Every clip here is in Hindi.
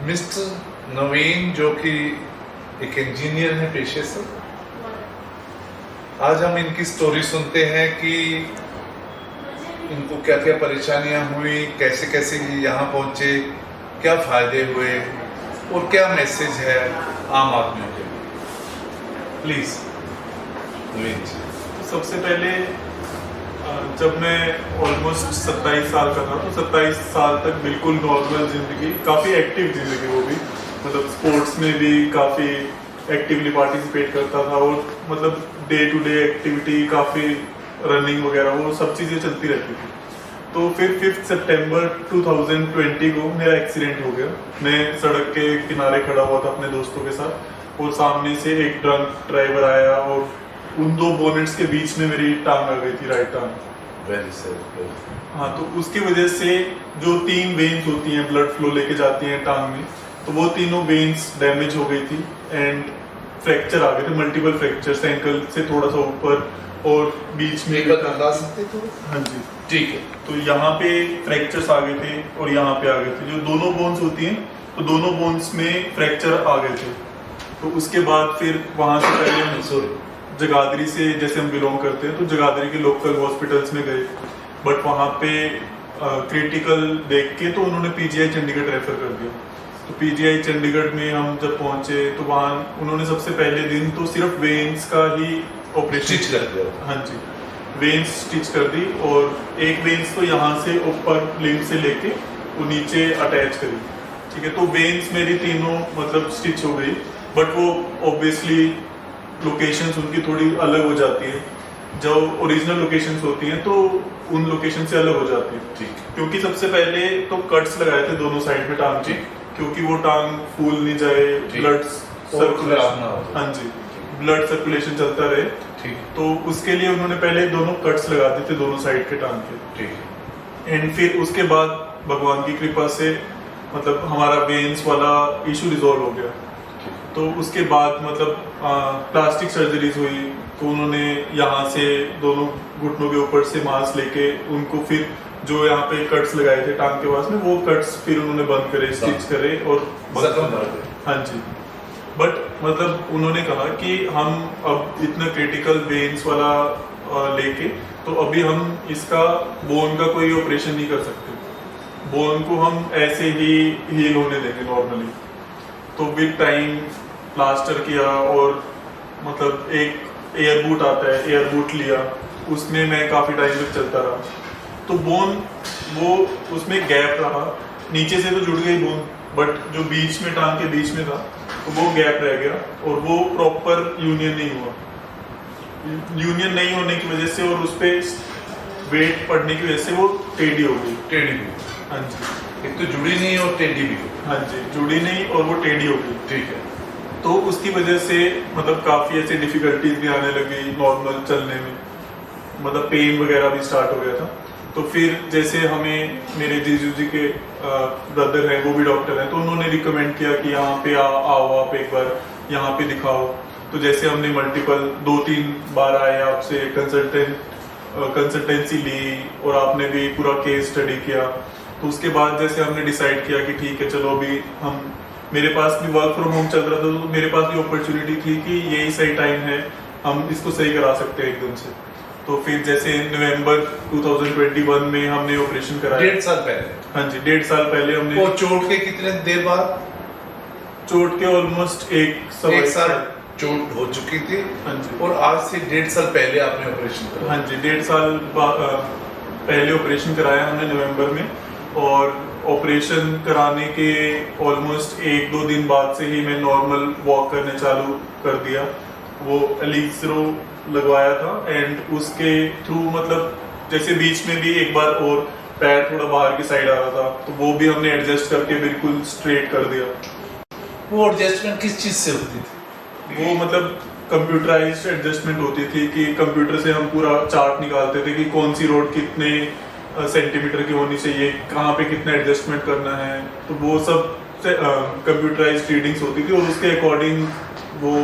मिस्टर नवीन जो कि एक इंजीनियर है पेशे से, आज हम इनकी स्टोरी सुनते हैं कि इनको क्या क्या परेशानियां हुई, कैसे कैसे यहाँ पहुँचे, क्या फायदे हुए और क्या मैसेज है आम आदमियों के लिए। प्लीज नवीन जी। सबसे पहले जब मैं ऑलमोस्ट 27 साल का था तो 27 साल तक बिल्कुल नॉर्मल जिंदगी, काफ़ी एक्टिव जिंदगी, वो भी मतलब स्पोर्ट्स में भी काफ़ी एक्टिवली पार्टिसिपेट करता था और मतलब डे टू डे एक्टिविटी काफ़ी रनिंग वगैरह वो सब चीज़ें चलती रहती थी। तो फिर 5 सितंबर 2020 को मेरा एक्सीडेंट हो गया। मैं सड़क के किनारे खड़ा हुआ था अपने दोस्तों के साथ और सामने से एक ड्रंक ड्राइवर आया और उन दो बोनेट्स के बीच में मेरी टांग आ गई थी, राइट टांग। Very sad. हाँ, तो उसकी वजह से जो 3 वेन्स होती हैं ब्लड फ्लो लेके जाती हैं टांग में, तो वो तीनों वेन्स डैमेज हो गई थी एंड फ्रैक्चर आ गए थे, मल्टीपल फ्रैक्चर्स, एंकल से थोड़ा सा ऊपर और बीच में। बता सकते तो? हाँ जी, ठीक है। तो यहाँ पे फ्रैक्चर्स आ गए थे और यहाँ पे आ गए थे। जो दोनों बोन्स होती हैं तो दोनों बोन्स में फ्रैक्चर आ गए थे। तो उसके बाद फिर वहाँ से पहले जगाधरी से, जैसे हम बिलोंग करते हैं, तो जगाधरी के लोकल हॉस्पिटल्स में गए, बट वहाँ पे क्रिटिकल देख के तो उन्होंने पीजीआई चंडीगढ़ रेफर कर दिया। तो पीजीआई चंडीगढ़ में हम जब पहुँचे तो वहाँ उन्होंने सबसे पहले दिन तो सिर्फ वेन्स का ही ऑपरेशन स्टिच कर दिया। हाँ जी, वेन्स स्टिच कर दी और एक वेन्स तो यहाँ से ऊपर लिम्ब से लेके वो नीचे अटैच करी। ठीक है, तो वेन्स मेरी तीनों मतलब स्टिच हो गई, बट वो ऑब्वियसली लोकेशंस उनकी थोड़ी अलग हो जाती है। जो ओरिजिनल लोकेशंस होती हैं तो उन लोकेशन से अलग हो जाती है। ठीक। क्योंकि सबसे पहले तो कट्स लगाए थे दोनों साइड में टांग के, क्योंकि वो टांग फूल नहीं जाए, ब्लड सर्कुलेशन, हाँ जी, ब्लड सर्कुलेशन चलता रहे। ठीक। तो उसके लिए उन्होंने पहले दोनों कट्स लगा दिए थे दोनों साइड के टांग के। ठीक। एंड फिर उसके बाद भगवान की कृपा से मतलब हमारा वेन्स वाला इशू रिजॉल्व हो गया। तो उसके बाद मतलब प्लास्टिक सर्जरीज हुई, तो उन्होंने यहाँ से दोनों घुटनों के ऊपर से मांस लेके उनको फिर जो यहाँ पे कट्स लगाए थे टांग के पास में, वो कट्स फिर उन्होंने बंद करे, स्टिच करे और हाँ जी। बट मतलब उन्होंने कहा कि हम अब इतना क्रिटिकल वेन्स वाला लेके तो अभी हम इसका बोन का कोई ऑपरेशन नहीं कर सकते, बोन को हम ऐसे ही हील होने देंगे नॉर्मली। तो विद टाइम प्लास्टर किया और मतलब एक एयर बूट आता है, एयर बूट लिया, उसमें मैं काफ़ी टाइम तक चलता रहा। तो बोन वो उसमें गैप रहा, नीचे से तो जुड़ गई बोन, बट जो बीच में टांग के बीच में था तो वो गैप रह गया और वो प्रॉपर यूनियन नहीं हुआ। यूनियन नहीं होने की वजह से और उस पर वेट पड़ने की वजह से वो टेढ़ी हो गई। टेढ़ी भी? हाँ जी, एक तो जुड़ी नहीं और टेढ़ी भी। हाँ जी, जुड़ी नहीं और वो टेढ़ी हो गई। ठीक है। तो उसकी वजह से मतलब काफ़ी ऐसी डिफिकल्टीज भी आने लगी नॉर्मल चलने में, मतलब पेन वगैरह भी स्टार्ट हो गया था। तो फिर जैसे हमें मेरे जीजू जी के ब्रदर हैं, वो भी डॉक्टर हैं, तो उन्होंने रिकमेंड किया कि यहाँ पे आओ आप एक बार यहाँ पे दिखाओ। तो जैसे हमने मल्टीपल 2-3 बार आए, आपसे कंसल्टेंसी ली और आपने भी पूरा केस स्टडी किया। तो उसके बाद जैसे हमने डिसाइड किया कि ठीक है चलो अभी हम, मेरे पास भी वर्क फ्रॉम होम चल रहा था, तो मेरे पास भी अपॉर्चुनिटी थी कि यही सही टाइम है, हम इसको सही करा सकते हैं एकदम से। तो फिर जैसे नवंबर 2021 में हमने ऑपरेशन कराया। 1.5 साल पहले? हाँ जी, 1.5 साल पहले हमने। और चोट के कितने देर बाद? चोट के ऑलमोस्ट एक साल चोट हो चुकी थी। हाँ जी। और आज से 1.5 साल पहले आपने ऑपरेशन कराया? हाँ जी, 1.5 साल पहले ऑपरेशन कराया हमने नवंबर में, और ऑपरेशन कराने के ऑलमोस्ट 1-2 दिन बाद से ही मैं नॉर्मल वॉक करने चालू कर दिया। वो एलिक्सरो लगवाया था एंड उसके थ्रू मतलब जैसे बीच में भी एक बार और पैर थोड़ा बाहर की साइड आ रहा था, तो वो भी हमने एडजस्ट करके बिल्कुल स्ट्रेट कर दिया। वो एडजस्टमेंट किस चीज से होती थी? वो मतलब कंप्यूटराइज्ड एडजस्टमेंट होती थी कि कंप्यूटर से हम पूरा चार्ट निकालते थे कि कौन सी रोड कितने सेंटीमीटर की होनी चाहिए, कहाँ पे कितना एडजस्टमेंट करना है, तो वो सब कंप्यूटराइज्ड रीडिंग्स होती थी और उसके अकॉर्डिंग वो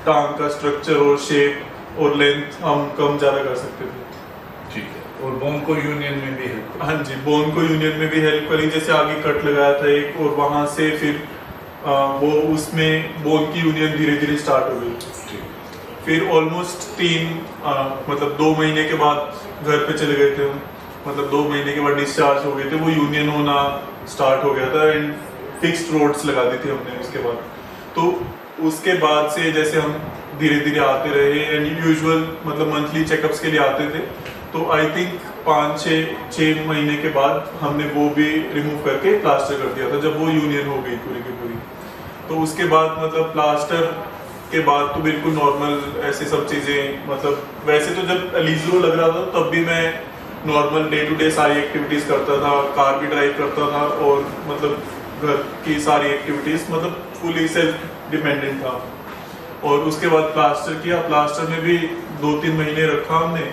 टांग का स्ट्रक्चर और शेप और लेंथ हम कम ज़्यादा कर सकते थे। ठीक है। और बोन को यूनियन में भी हेल्प हाँ जी, बोन को यूनियन में भी हेल्प करी, जैसे आगे कट लगाया था एक, और वहाँ से फिर वो उसमें बोन की यूनियन धीरे धीरे स्टार्ट हो गई। फिर ऑलमोस्ट 2 महीने के बाद घर पे चले गए थे हम, मतलब 2 महीने के बाद डिस्चार्ज हो गए थे, वो यूनियन होना स्टार्ट हो गया था एंड फिक्स्ड रोड्स लगा दी थी हमने उसके बाद। तो उसके बाद से जैसे हम धीरे धीरे आते रहे एंड यूजुअल मतलब मंथली चेकअप्स के लिए आते थे, तो आई थिंक 5-6 महीने के बाद हमने वो भी रिमूव करके प्लास्टर कर दिया था, जब वो यूनियन हो गई पूरी की पूरी। तो उसके बाद मतलब प्लास्टर के बाद तो बिल्कुल नॉर्मल ऐसे सब चीज़ें, मतलब वैसे तो जब एलिजिबल लग रहा था तब भी मैं नॉर्मल डे टू डे सारी एक्टिविटीज़ करता था, कार भी ड्राइव करता था और मतलब घर की सारी एक्टिविटीज़ मतलब फुली सेल्फ डिपेंडेंट था। और उसके बाद प्लास्टर किया, प्लास्टर में भी 2-3 महीने रखा हमने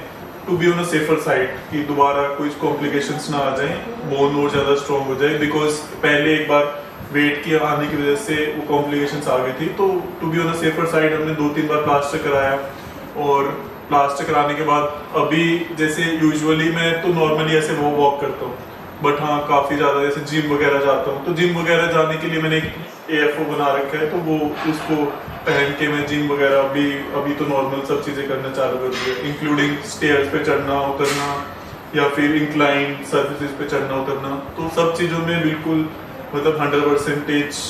to be on a safer side कि दोबारा कुछ कॉम्प्लिकेशंस ना आ जाएं, बोन और ज़्यादा स्ट्रॉन्ग हो जाए, बिकॉज पहले एक बार वेट की आने की वजह से वो कॉम्प्लिकेशंस आ गई थी। तो to be on a safer side हमने 2-3 बार प्लास्टर कराया। और प्लास्टर कराने के बाद अभी जैसे यूजुअली मैं तो नॉर्मली ऐसे वो वॉक करता हूँ, बट हाँ काफ़ी ज़्यादा जैसे जिम वगैरह जाता हूँ, तो जिम वगैरह जाने के लिए मैंने एक AFO बना रखा है, तो वो उसको पहन के मैं जिम वगैरह अभी तो नॉर्मल सब चीज़ें करना चालू कर दी है, इंक्लूडिंग स्टेयर्स पे चढ़ना उतरना या फिर इंक्लाइन सर्फेसिस पे चढ़ना उतरना। तो सब चीज़ों में बिल्कुल मतलब 100%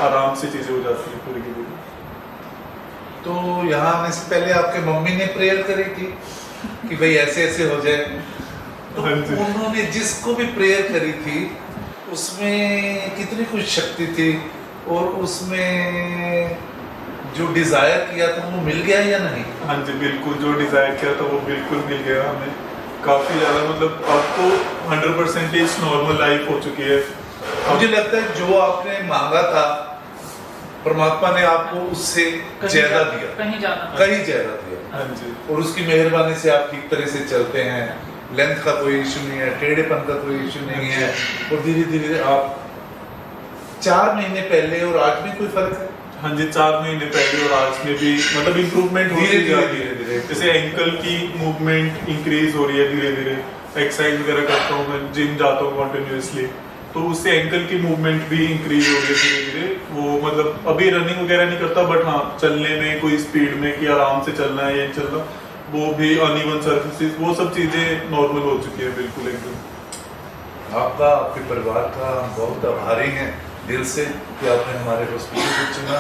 आराम से चीज़ें हो जाती है पूरी की पूरी। तो यहाँ आने से पहले आपके मम्मी ने प्रेयर करी थी कि भाई ऐसे ऐसे हो जाए, तो हाँ जी। उन्होंने जिसको भी प्रेयर करी थी उसमें कितनी कुछ शक्ति थी और उसमें जो डिजायर किया था वो मिल गया या नहीं? हाँ जी, बिल्कुल जो डिज़ायर किया था वो बिल्कुल मिल गया हमें, काफ़ी ज़्यादा मतलब अब तो 100% नॉर्मल लाइफ हो चुकी है। मुझे लगता है जो आपने मांगा था परमात्मा ने आपको उससे ज्यादा दिया, कहीं ज्यादा दिया। हाँ जी, और उसकी मेहरबानी से आप ठीक तरह से चलते हैं, लेंथ का कोई इशू नहीं है, टेढ़ेपन का कोई इशू नहीं है, और धीरे धीरे आप 4 महीने पहले और आज में कोई फर्क है? हाँ जी, 4 महीने पहले और आज में भी मतलब इम्प्रूवमेंट हो रही है धीरे। जैसे एंकल की मूवमेंट इंक्रीज हो रही है धीरे धीरे, एक्सरसाइज वगैरह करता हूँ मैं, जिम जाता हूँ कंटिन्यूअसली, तो उससे एंकल की मूवमेंट भी इंक्रीज हो रही है धीरे धीरे। वो मतलब अभी रनिंग वगैरह नहीं करता, बट हाँ चलने में कोई स्पीड में कि आराम से चलना है ये चलना, वो भी अनइवन सर्फेसिस, वो सब चीज़ें नॉर्मल हो चुकी है बिल्कुल एकदम। आपका आपके परिवार का हम बहुत आभारी हैं दिल से कि आपने हमारे हॉस्पिटल को चुना।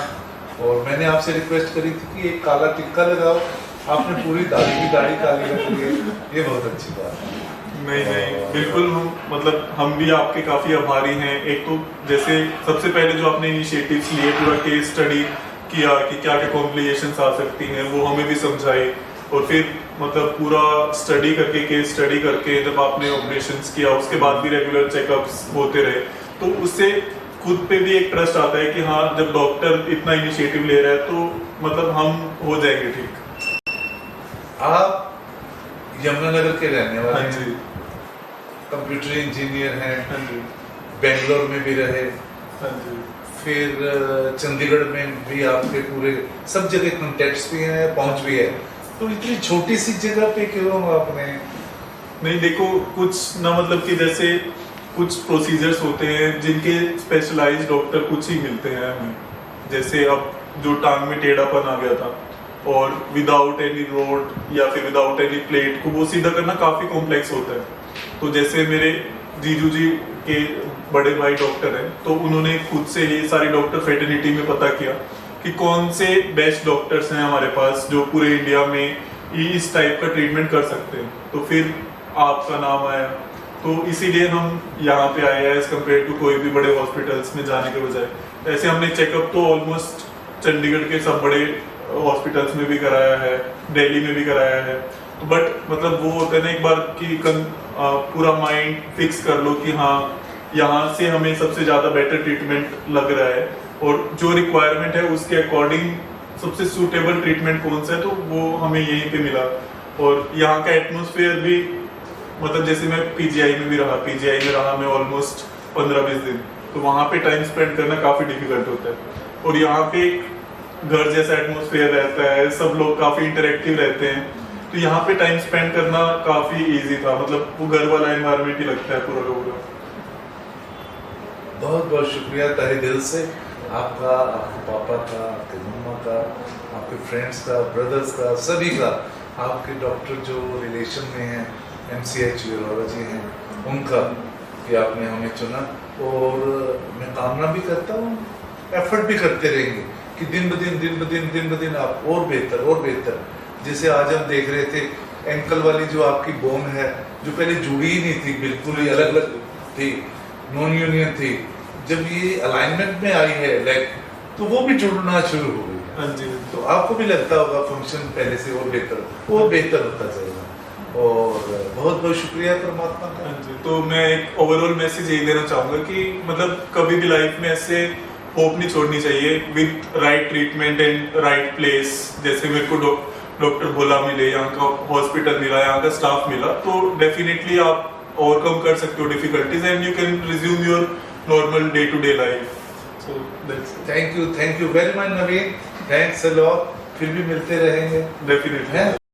और मैंने आपसे रिक्वेस्ट करी थी कि एक काला टिक्का लगाओ, आपने पूरी दाढ़ी की दाढ़ी काली रख ली है, ये बहुत अच्छी बात है। नहीं बिल्कुल, मतलब हम भी आपके काफ़ी आभारी हैं। एक तो जैसे सबसे पहले जो आपने इनिशिएटिव्स लिए, पूरा केस स्टडी किया कि क्या क्या कॉम्प्लिकेशंस आ सकती हैं, वो हमें भी समझाई, और फिर मतलब पूरा स्टडी करके केस स्टडी करके जब आपने ऑपरेशंस किया उसके बाद भी रेगुलर चेकअप्स होते रहे, तो उससे खुद पे भी एक ट्रस्ट आता है कि हाँ जब डॉक्टर इतना इनिशिएटिव ले रहा है तो मतलब हम हो जाएंगे ठीक। आप यमुनानगर के रहने वाले हाँ हैं, जी, कंप्यूटर इंजीनियर हैं, हाँ जी, बेंगलोर में भी रहे, हाँ जी, फिर चंडीगढ़ में भी आपके पूरे सब जगह कॉन्टेक्ट्स भी हैं, पहुंच भी है, तो इतनी छोटी सी जगह पे क्यों आपने? नहीं देखो कुछ ना मतलब कि जैसे कुछ प्रोसीजर्स होते हैं जिनके स्पेशलाइज्ड डॉक्टर कुछ ही मिलते हैं हमें, जैसे अब जो टांग में टेढ़ापन आ गया था और विदाउट एनी रोड या फिर विदाउट एनी प्लेट को वो सीधा करना काफ़ी कॉम्प्लेक्स होता है। तो जैसे मेरे जीजू जी के बड़े भाई डॉक्टर हैं, तो उन्होंने खुद से ये सारी डॉक्टर फेटर्निटी में पता किया कि कौन से बेस्ट डॉक्टर्स हैं हमारे पास जो पूरे इंडिया में इस टाइप का ट्रीटमेंट कर सकते हैं, तो फिर आपका नाम आया, तो इसीलिए हम यहाँ पे आए हैं एज कम्पेयर टू कोई भी बड़े हॉस्पिटल्स में जाने के बजाय। ऐसे हमने चेकअप तो ऑलमोस्ट चंडीगढ़ के सब बड़े हॉस्पिटल्स में भी कराया है, दिल्ली में भी कराया है, तो बट मतलब वो होता है ना एक बार कि पूरा माइंड फिक्स कर लो कि हाँ यहाँ से हमें सबसे ज़्यादा बेटर ट्रीटमेंट लग रहा है और जो रिक्वायरमेंट है उसके अकॉर्डिंग सबसे सूटेबल ट्रीटमेंट कौन सा है, तो वो हमें यहीं पे मिला। और यहाँ का एटमोसफेयर भी मतलब जैसे मैं पीजीआई में भी रहा, पीजीआई में रहा मैं ऑलमोस्ट 15-20 दिन, तो वहाँ पे टाइम स्पेंड करना काफ़ी डिफिकल्ट होता है। और यहाँ पे घर जैसा एटमोसफेयर रहता है, सब लोग काफ़ी इंटरेक्टिव रहते हैं, तो यहाँ पे टाइम स्पेंड करना काफी इजी था, मतलब वो घर वाला एनवायरनमेंट ही लगता है पूरा का पूरा। बहुत बहुत शुक्रिया तहे दिल से आपका, आपके पापा का, आपके मम्मा का, आपके फ्रेंड्स का, ब्रदर्स का, सभी का, आपके डॉक्टर जो रिलेशन में हैं, MCH यूरोलॉजी हैं, उनका, कि आपने हमें चुना। और मैं कामना भी करता हूँ, एफर्ट भी करते रहेंगे कि दिन ब दिन आप और बेहतर। जैसे आज हम देख रहे थे एंकल वाली जो आपकी बोन है, जो पहले जुड़ी ही नहीं थी, बिल्कुल ही अलग अलग थी, नॉन यूनियन थी, जब ये अलाइनमेंट में आई है लेग, तो वो भी जुड़ना शुरू हो गई। हाँ जी। तो आपको भी लगता होगा फंक्शन पहले से और बेहतर होता जाएगा। और बहुत बहुत शुक्रिया परमात्मा का। हाँ जी, तो मैं एक ओवरऑल मैसेज यही देना चाहूँगा कि मतलब कभी भी लाइफ में ऐसे होप नहीं छोड़नी चाहिए, with right treatment and right place. जैसे मेरे को डॉक्टर भोला मिले, यहाँ का हॉस्पिटल मिला, यहाँ का स्टाफ मिला, तो डेफिनेटली आप ओवरकम कर सकते हो difficulties and you can resume your normal day to day life. So that's thank you very much Naveen, thanks a lot. फिर भी मिलते रहेंगे डेफिनेटली।